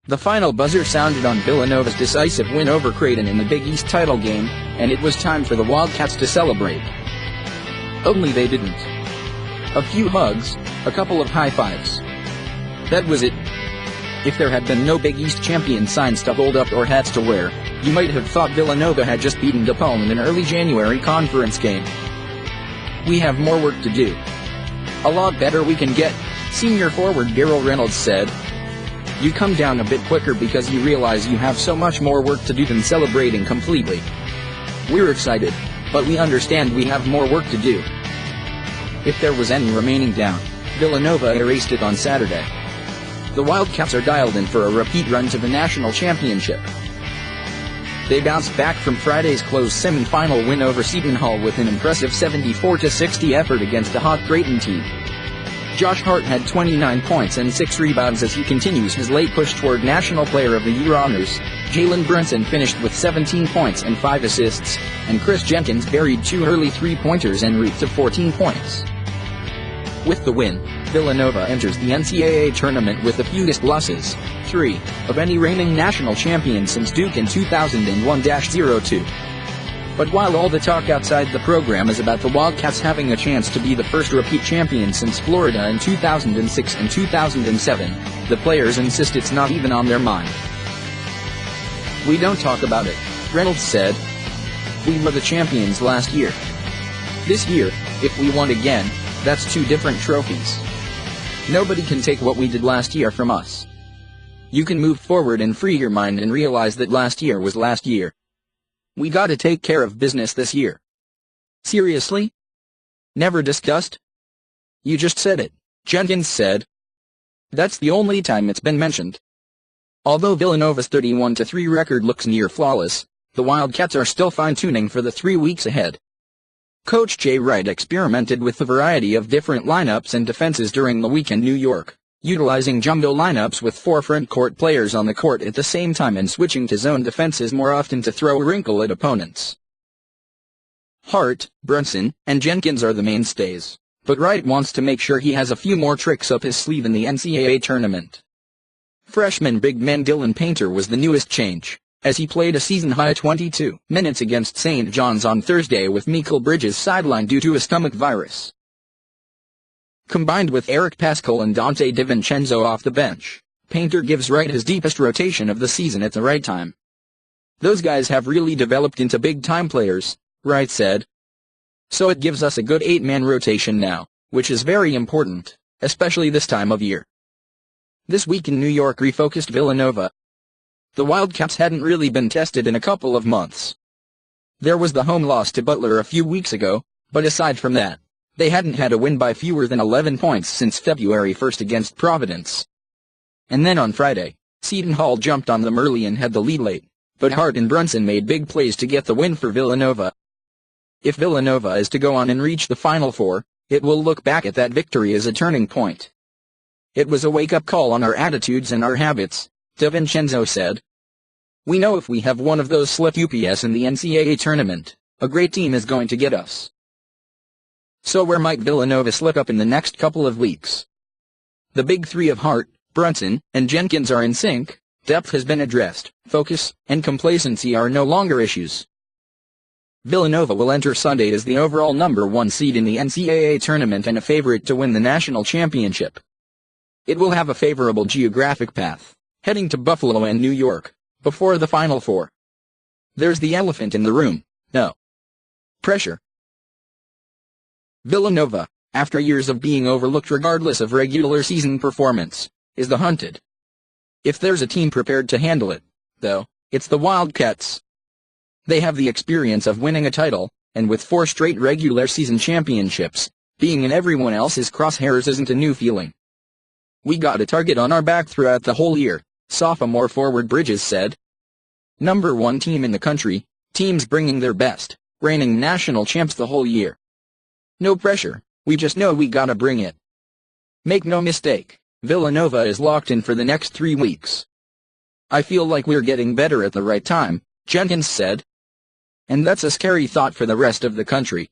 The final buzzer sounded on Villanova's decisive win over Creighton in the Big East title game, and it was time for the Wildcats to celebrate. Only they didn't. A few hugs, a couple of high fives. That was it. If there had been no Big East champion signs to hold up or hats to wear, you might have thought Villanova had just beaten DePaul in an early January conference game. We have more work to do. A lot better we can get, senior forward Darryl Reynolds said. You come down a bit quicker because you realize you have so much more work to do than celebrating completely. We're excited, but we understand we have more work to do. If there was any remaining down, Villanova erased it on Saturday. The Wildcats are dialed in for a repeat run to the national championship. They bounced back from Friday's close semi-final win over Seton Hall with an impressive 74-60 effort against a hot Creighton team. Josh Hart had 29 points and 6 rebounds as he continues his late push toward National Player of the Year honors. Jalen Brunson finished with 17 points and 5 assists, and Chris Jenkins buried 2 early three-pointers en route to 14 points. With the win, Villanova enters the NCAA tournament with the fewest losses, 3, of any reigning national champion since Duke in 2001-02. But while all the talk outside the program is about the Wildcats having a chance to be the first repeat champion since Florida in 2006 and 2007, the players insist it's not even on their mind. We don't talk about it, Reynolds said. We were the champions last year. This year, if we won again, that's 2 different trophies. Nobody can take what we did last year from us. You can move forward and free your mind and realize that last year was last year. We gotta take care of business this year. Seriously? Never discussed? You just said it, Jenkins said. That's the only time it's been mentioned. Although Villanova's 31-3 record looks near flawless, the Wildcats are still fine-tuning for the 3 weeks ahead. Coach Jay Wright experimented with a variety of different lineups and defenses during the week in New York, utilizing jumbo lineups with 4 front-court players on the court at the same time and switching to zone defenses more often to throw a wrinkle at opponents. Hart, Brunson, and Jenkins are the mainstays, but Wright wants to make sure he has a few more tricks up his sleeve in the NCAA tournament. Freshman big man Dylan Painter was the newest change, as he played a season-high 22 minutes against St. John's on Thursday with Mikal Bridges sidelined due to a stomach virus. Combined with Eric Paschal and Dante DiVincenzo off the bench, Painter gives Wright his deepest rotation of the season at the right time. Those guys have really developed into big-time players, Wright said. So it gives us a good 8-man rotation now, which is very important, especially this time of year. This week in New York refocused Villanova. The Wildcats hadn't really been tested in a couple of months. There was the home loss to Butler a few weeks ago, but aside from that, they hadn't had a win by fewer than 11 points since February 1 against Providence. And then on Friday, Seton Hall jumped on them early and had the lead late, but Hart and Brunson made big plays to get the win for Villanova. If Villanova is to go on and reach the Final Four, it will look back at that victory as a turning point. It was a wake-up call on our attitudes and our habits, DiVincenzo said. We know if we have one of those slip-ups in the NCAA tournament, a great team is going to get us. So where might Villanova slip up in the next couple of weeks? The big 3 of Hart, Brunson, and Jenkins are in sync, depth has been addressed, focus and complacency are no longer issues. Villanova will enter Sunday as the overall number 1 seed in the NCAA tournament and a favorite to win the national championship. It will have a favorable geographic path, heading to Buffalo and New York, before the Final Four. There's the elephant in the room, no pressure. Villanova, after years of being overlooked regardless of regular season performance, is the hunted. If there's a team prepared to handle it, though, it's the Wildcats. They have the experience of winning a title, and with 4 straight regular season championships, being in everyone else's crosshairs isn't a new feeling. We got a target on our back throughout the whole year, sophomore forward Bridges said. Number 1 team in the country, teams bringing their best, reigning national champs the whole year. No pressure, we just know we gotta bring it. Make no mistake, Villanova is locked in for the next 3 weeks. I feel like we're getting better at the right time, Jenkins said. And that's a scary thought for the rest of the country.